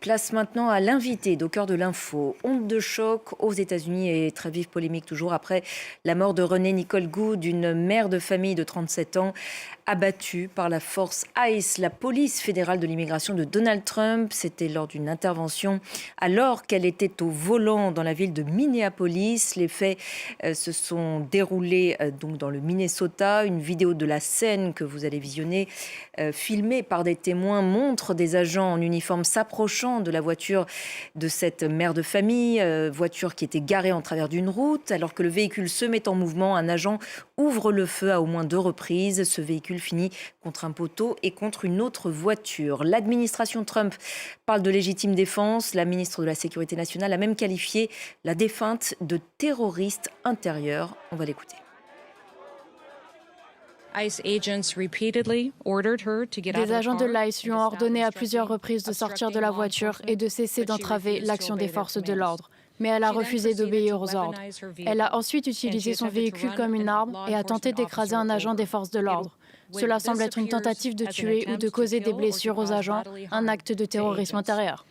Place maintenant à l'invité au cœur de l'info. Onde de choc aux États-Unis et très vive polémique toujours après la mort de Renée Nicole Goode, une mère de famille de 37 ans abattue par la force ICE, la police fédérale de l'immigration de Donald Trump. C'était lors d'une intervention alors qu'elle était au volant dans la ville de Minneapolis. Les faits se sont déroulés donc dans le Minnesota. Une vidéo de la scène que vous allez visionner, filmée par des témoins, montre des agents en uniforme s'approchant de la voiture de cette mère de famille, voiture qui était garée en travers d'une route. Alors que le véhicule se met en mouvement, un agent ouvre le feu à au moins 2 reprises. Ce véhicule finit contre un poteau et contre une autre voiture. L'administration Trump parle de légitime défense. La ministre de la Sécurité nationale a même qualifié la défunte de terroriste intérieur. On va l'écouter. Des agents de l'ICE lui ont ordonné à plusieurs reprises de sortir de la voiture et de cesser d'entraver l'action des forces de l'ordre. Mais elle a refusé d'obéir aux ordres. Elle a ensuite utilisé son véhicule comme une arme et a tenté d'écraser un agent des forces de l'ordre. Cela semble être une tentative de tuer ou de causer des blessures aux agents, un acte de terrorisme intérieur.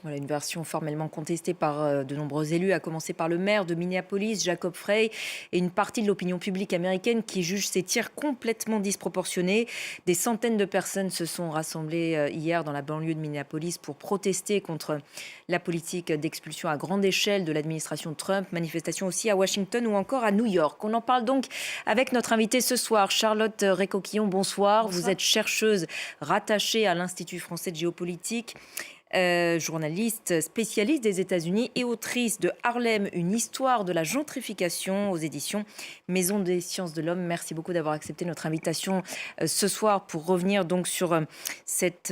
Voilà une version formellement contestée par de nombreux élus, à commencer par le maire de Minneapolis, Jacob Frey, et une partie de l'opinion publique américaine qui juge ces tirs complètement disproportionnés. Des centaines de personnes se sont rassemblées hier dans la banlieue de Minneapolis pour protester contre la politique d'expulsion à grande échelle de l'administration Trump. Manifestation aussi à Washington ou encore à New York. On en parle donc avec notre invitée ce soir, Charlotte Récoquillon. Bonsoir. Vous êtes chercheuse rattachée à l'Institut français de géopolitique. Journaliste spécialiste des États-Unis et autrice de Harlem, une histoire de la gentrification aux éditions Maison des sciences de l'homme. Merci beaucoup d'avoir accepté notre invitation ce soir pour revenir donc sur cet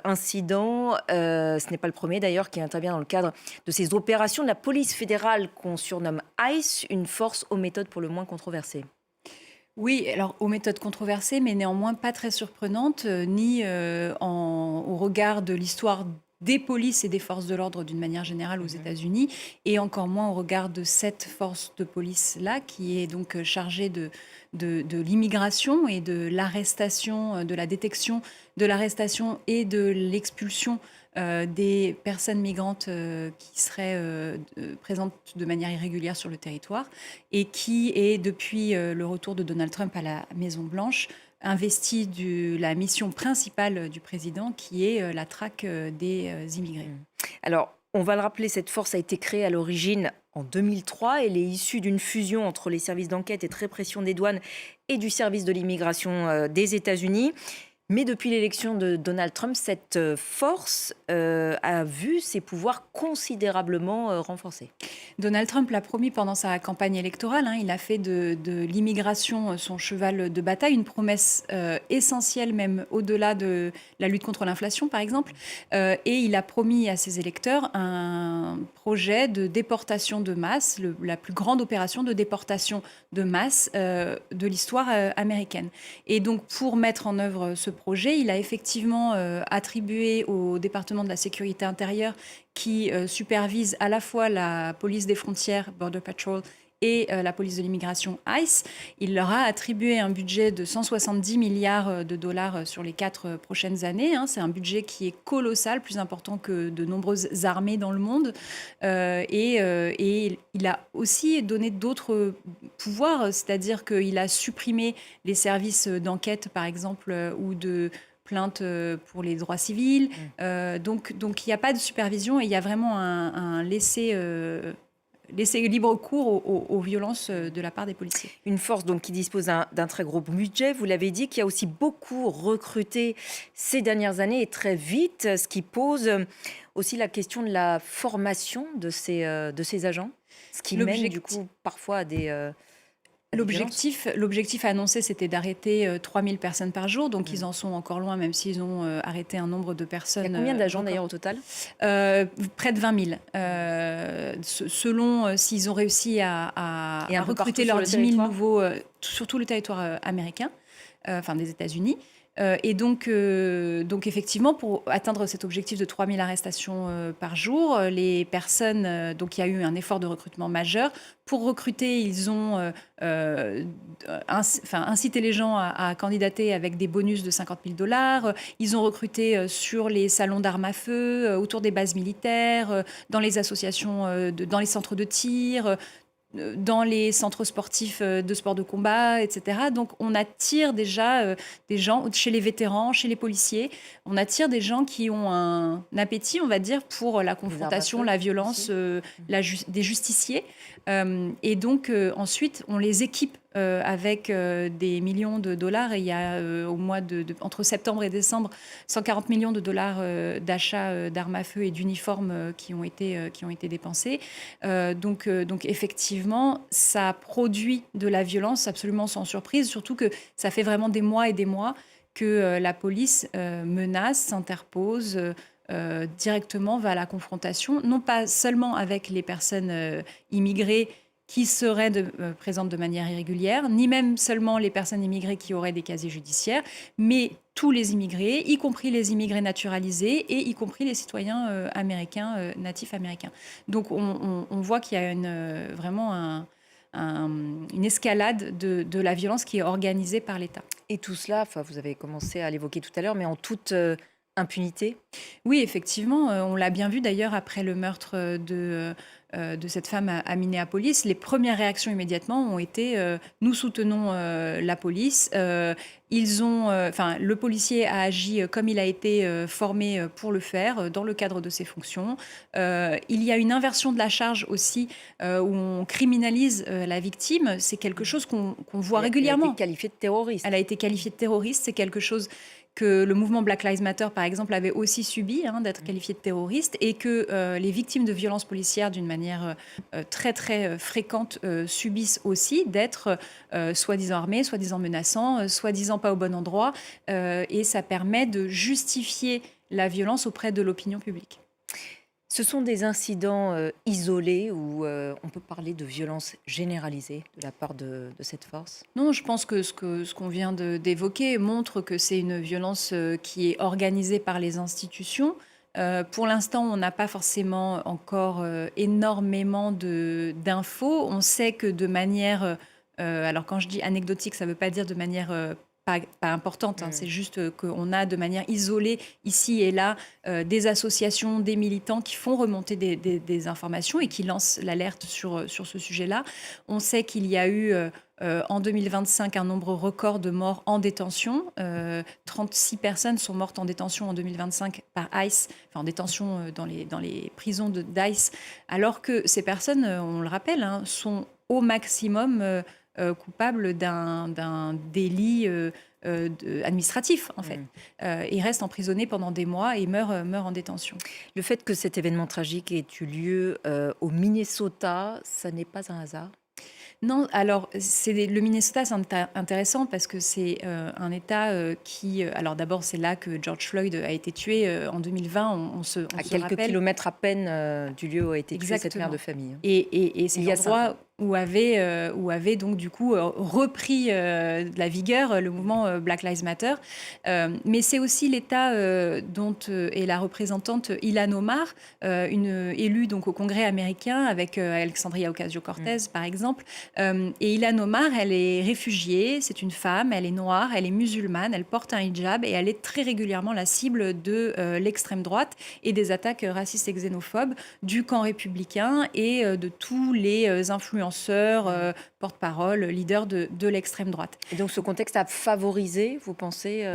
incident. Ce n'est pas le premier d'ailleurs qui intervient dans le cadre de ces opérations de la police fédérale qu'on surnomme ICE, une force aux méthodes pour le moins controversées. Oui, alors aux méthodes controversées, mais néanmoins pas très surprenantes, ni au regard de l'histoire des polices et des forces de l'ordre d'une manière générale aux États-Unis, et encore moins au regard de cette force de police-là, qui est donc chargée de l'immigration et de l'arrestation, de la détection de l'arrestation et de l'expulsion des personnes migrantes qui seraient présentes de manière irrégulière sur le territoire, et qui est, depuis le retour de Donald Trump à la Maison-Blanche, investi de la mission principale du président, qui est la traque des immigrés. Alors, on va le rappeler, cette force a été créée à l'origine en 2003. Elle est issue d'une fusion entre les services d'enquête et de répression des douanes et du service de l'immigration des États-Unis. Mais depuis l'élection de Donald Trump, cette force a vu ses pouvoirs considérablement renforcés. Donald Trump l'a promis pendant sa campagne électorale. Il a fait de l'immigration son cheval de bataille, une promesse essentielle, même au-delà de la lutte contre l'inflation, par exemple. Et il a promis à ses électeurs un projet de déportation de masse, la plus grande opération de déportation de masse de l'histoire américaine. Et donc, pour mettre en œuvre ce projet, il a effectivement attribué au département de la sécurité intérieure, qui supervise à la fois la police des frontières, Border Patrol, et la police de l'immigration ICE. Il leur a attribué un budget de 170 milliards de dollars sur les 4 prochaines années. C'est un budget qui est colossal, plus important que de nombreuses armées dans le monde. Et il a aussi donné d'autres pouvoirs, c'est-à-dire qu'il a supprimé les services d'enquête, par exemple, ou de plainte pour les droits civils. Donc il n'y a pas de supervision et il y a vraiment un laisser libre cours aux violences de la part des policiers. Une force donc qui dispose d'un très gros budget, vous l'avez dit, qui a aussi beaucoup recruté ces dernières années et très vite, ce qui pose aussi la question de la formation de ces agents, ce qui mène du coup parfois à des... L'objectif annoncé, c'était d'arrêter 3000 personnes par jour. Donc, ils en sont encore loin, même s'ils ont arrêté un nombre de personnes. Il y a combien d'agents d'ailleurs au total ? Près de 20 000. Selon s'ils ont réussi à recruter leurs 10 000 nouveaux sur tout le territoire américain, des États-Unis. Et donc effectivement, pour atteindre cet objectif de 3000 arrestations par jour, les personnes, donc il y a eu un effort de recrutement majeur. Pour recruter, ils ont incité les gens à candidater avec des bonus de 50 000 $. Ils ont recruté sur les salons d'armes à feu, autour des bases militaires, dans les associations, dans les centres de tir, dans les centres sportifs de sport de combat, etc. Donc on attire déjà des gens, chez les vétérans, chez les policiers, on attire des gens qui ont un appétit, on va dire, pour la confrontation, la violence, des justiciers. Et donc ensuite, on les équipe avec des millions de dollars. Et il y a au mois entre septembre et décembre, 140 millions de dollars d'achats d'armes à feu et d'uniformes qui ont été dépensés. Donc effectivement, ça produit de la violence absolument sans surprise, surtout que ça fait vraiment des mois et des mois que la police menace, s'interpose, directement va à la confrontation, non pas seulement avec les personnes immigrées qui seraient présentes de manière irrégulière, ni même seulement les personnes immigrées qui auraient des casiers judiciaires, mais tous les immigrés, y compris les immigrés naturalisés et y compris les citoyens américains, natifs américains. Donc on voit qu'il y a vraiment une escalade de la violence qui est organisée par l'État. Et tout cela, vous avez commencé à l'évoquer tout à l'heure, mais en toute impunité? Oui, effectivement. On l'a bien vu d'ailleurs après le meurtre de cette femme à Minneapolis. Les premières réactions immédiatement ont été nous soutenons la police. Le policier a agi comme il a été formé pour le faire, dans le cadre de ses fonctions. Il y a une inversion de la charge aussi, où on criminalise la victime. C'est quelque chose qu'on voit régulièrement. Elle a été qualifiée de terroriste. Elle a été qualifiée de terroriste. C'est quelque chose que le mouvement Black Lives Matter, par exemple, avait aussi subi, d'être qualifié de terroriste, et que les victimes de violences policières, d'une manière très, très fréquente, subissent aussi d'être soi-disant armés, soi-disant menaçants, soi-disant pas au bon endroit. Et ça permet de justifier la violence auprès de l'opinion publique. Ce sont des incidents isolés où on peut parler de violence généralisée de la part de cette force? Non, je pense que ce qu'on vient d'évoquer montre que c'est une violence qui est organisée par les institutions. Pour l'instant, on n'a pas forcément encore énormément d'infos. On sait que de manière... alors quand je dis anecdotique, ça ne veut pas dire de manière... Pas importante, c'est juste qu'on a de manière isolée, ici et là, des associations, des militants qui font remonter des informations et qui lancent l'alerte sur ce sujet-là. On sait qu'il y a eu en 2025 un nombre record de morts en détention. 36 personnes sont mortes en détention en 2025 par ICE, en détention dans les prisons d'ICE, alors que ces personnes, on le rappelle, sont au maximum... coupables d'un délit administratif, en fait. Ils restent emprisonnés pendant des mois et meurent en détention. Le fait que cet événement tragique ait eu lieu au Minnesota, ça n'est pas un hasard? Non, alors le Minnesota, c'est intéressant parce que c'est un État qui... alors d'abord, c'est là que George Floyd a été tué en 2020. À quelques kilomètres à peine du lieu où a été tuée cette mère de famille. Et c'est l'endroit où avait donc du coup repris de la vigueur le mouvement Black Lives Matter. Mais c'est aussi l'État dont est la représentante Ilhan Omar, une élue donc au Congrès américain avec Alexandria Ocasio-Cortez par exemple. Et Ilhan Omar, elle est réfugiée, c'est une femme, elle est noire, elle est musulmane, elle porte un hijab et elle est très régulièrement la cible de l'extrême droite et des attaques racistes et xénophobes du camp républicain et de tous les influenceurs, porte-parole, leaders de l'extrême droite. Et donc ce contexte a favorisé, vous pensez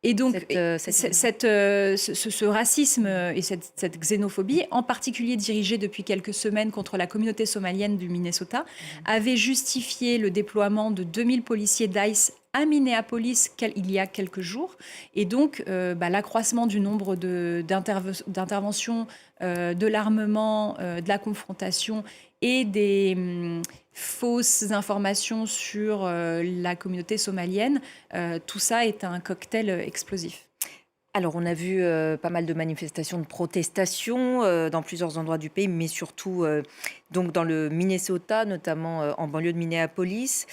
et donc, ce racisme et cette xénophobie, en particulier dirigée depuis quelques semaines contre la communauté somalienne du Minnesota, avait justifié le déploiement de 2000 policiers d'ICE à Minneapolis il y a quelques jours. Et donc, l'accroissement du nombre d'interventions, de l'armement, de la confrontation et des fausses informations sur la communauté somalienne, tout ça est un cocktail explosif. Alors, on a vu pas mal de manifestations, de protestations dans plusieurs endroits du pays, mais surtout donc dans le Minnesota, notamment en banlieue de Minneapolis.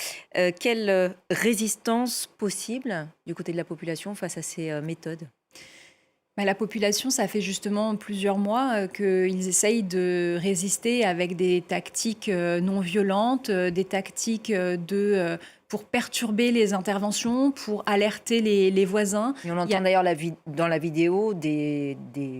Quelle résistance possible du côté de la population face à ces méthodes? Bah, la population, ça fait justement plusieurs mois qu'ils essayent de résister avec des tactiques non violentes, des tactiques pour perturber les interventions, pour alerter les voisins. Et on Il y entend a d'ailleurs dans la vidéo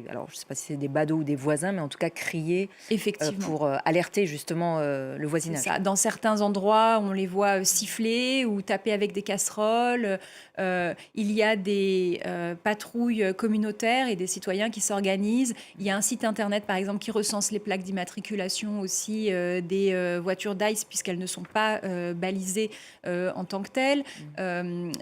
alors je ne sais pas si c'est des badauds ou des voisins, mais en tout cas crier effectivement. pour alerter justement le C'est voisinage. ça. Dans certains endroits, on les voit siffler ou taper avec des casseroles. Il y a des patrouilles communautaires et des citoyens qui s'organisent. Il y a un site internet, par exemple, qui recense les plaques d'immatriculation aussi des voitures d'ICE, puisqu'elles ne sont pas balisées en tant que telles.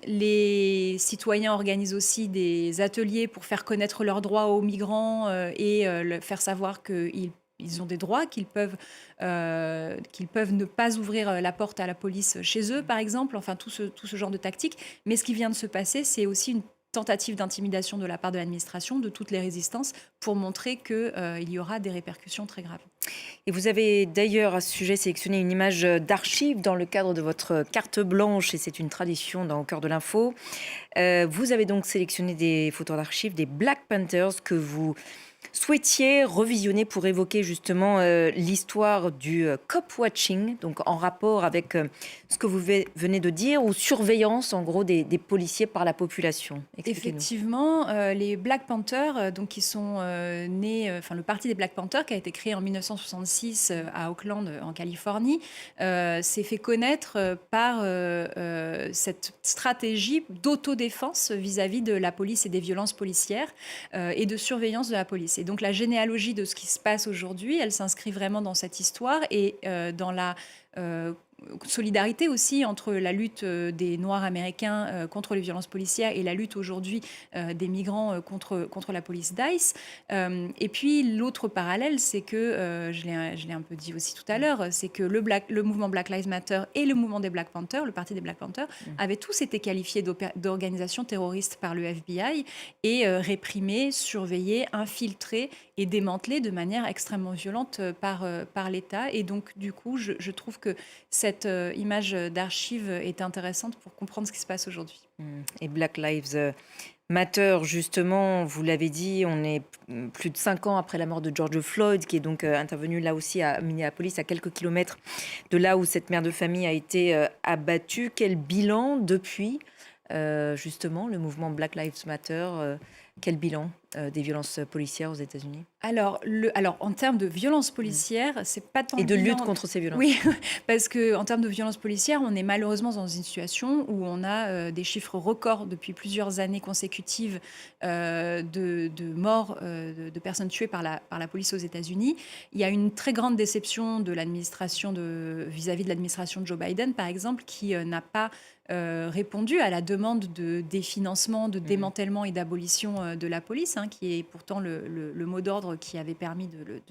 Les citoyens organisent aussi des ateliers pour faire connaître leurs droits aux migrants et faire savoir qu'ils ont des droits, qu'ils peuvent ne pas ouvrir la porte à la police chez eux, par exemple. Enfin, tout ce genre de tactiques. Mais ce qui vient de se passer, c'est aussi une tentative d'intimidation de la part de l'administration, de toutes les résistances, pour montrer qu'il y aura des répercussions très graves. Et vous avez d'ailleurs à ce sujet sélectionné une image d'archive dans le cadre de votre carte blanche, et c'est une tradition dans Au cœur de l'info. Vous avez donc sélectionné des photos d'archives des Black Panthers que vous souhaitiez revisionner pour évoquer justement l'histoire du cop-watching, donc en rapport avec ce que vous venez de dire, ou surveillance en gros des policiers par la population. Expliquez-nous. Effectivement, les Black Panthers, donc qui sont nés, le parti des Black Panthers qui a été créé en 1966 à Oakland, en Californie, s'est fait connaître par cette stratégie d'autodéfense vis-à-vis de la police et des violences policières et de surveillance de la police. Et donc la généalogie de ce qui se passe aujourd'hui, elle s'inscrit vraiment dans cette histoire et dans la solidarité aussi entre la lutte des Noirs américains contre les violences policières et la lutte aujourd'hui des migrants contre la police d'ICE. Et puis l'autre parallèle, c'est que, je l'ai un peu dit aussi tout à l'heure, c'est que le mouvement Black Lives Matter et le mouvement des Black Panthers, le parti des Black Panthers, avaient tous été qualifiés d'organisations terroristes par le FBI et réprimés, surveillés, infiltrés et démantelés de manière extrêmement violente par l'État. Et donc, du coup, je trouve que cette image d'archive est intéressante pour comprendre ce qui se passe aujourd'hui. Et Black Lives Matter, justement, vous l'avez dit, on est plus de 5 ans après la mort de George Floyd, qui est donc intervenu là aussi à Minneapolis, à quelques kilomètres de là où cette mère de famille a été abattue. Quel bilan depuis, justement, le mouvement Black Lives Matter quel bilan des violences policières aux États-Unis? Alors, en termes de violences policières, c'est pas tant Et le de bilan... lutte contre ces violences. Oui, parce qu'en termes de violences policières, on est malheureusement dans une situation où on a des chiffres records depuis plusieurs années consécutives de morts, de personnes tuées par la police aux États-Unis. Il y a une très grande déception de l'administration vis-à-vis de l'administration de Joe Biden, par exemple, qui n'a pas répondu à la demande de définancement, de démantèlement et d'abolition de la police, qui est pourtant le mot d'ordre qui avait permis de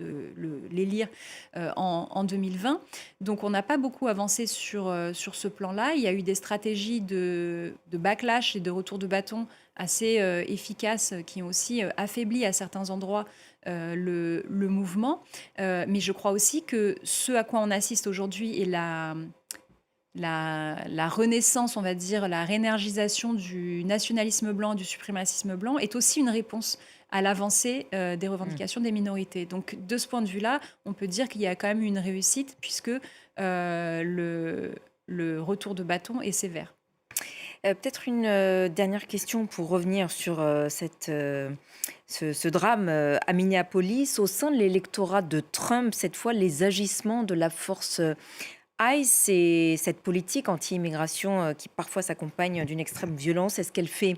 l'élire en 2020. Donc on n'a pas beaucoup avancé sur ce plan-là. Il y a eu des stratégies de backlash et de retour de bâton assez efficaces qui ont aussi affaibli à certains endroits le mouvement. Mais je crois aussi que ce à quoi on assiste aujourd'hui est la renaissance, on va dire, la réénergisation du nationalisme blanc, du suprémacisme blanc, est aussi une réponse à l'avancée des revendications des minorités. Donc, de ce point de vue-là, on peut dire qu'il y a quand même une réussite, puisque le retour de bâton est sévère. Peut-être une dernière question pour revenir sur ce drame à Minneapolis. Au sein de l'électorat de Trump, cette fois, les agissements de la force ICE et cette politique anti-immigration qui parfois s'accompagne d'une extrême violence, est-ce qu'elle fait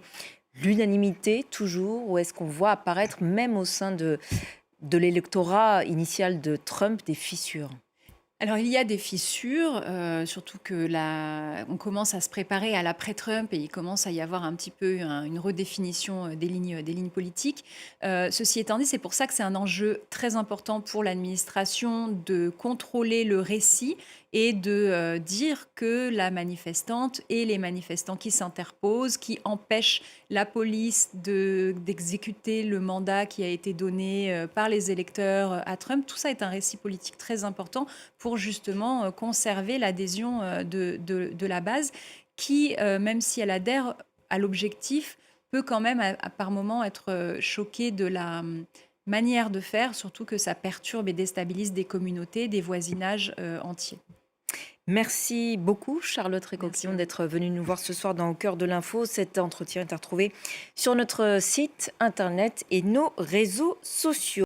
l'unanimité toujours, ou est-ce qu'on voit apparaître même au sein de l'électorat initial de Trump des fissures? Alors, il y a des fissures, surtout que on commence à se préparer à l'après-Trump et il commence à y avoir un petit peu une redéfinition des lignes politiques. Ceci étant dit, c'est pour ça que c'est un enjeu très important pour l'administration de contrôler le récit et de dire que la manifestante et les manifestants qui s'interposent, qui empêchent la police d'exécuter le mandat qui a été donné par les électeurs à Trump, tout ça est un récit politique très important pour justement conserver l'adhésion de la base qui, même si elle adhère à l'objectif, peut quand même par moment être choquée de la manière de faire, surtout que ça perturbe et déstabilise des communautés, des voisinages entiers. Merci beaucoup, Charlotte Récoquillon, d'être venue nous voir ce soir dans Au cœur de l'info. Cet entretien est à retrouver sur notre site internet et nos réseaux sociaux.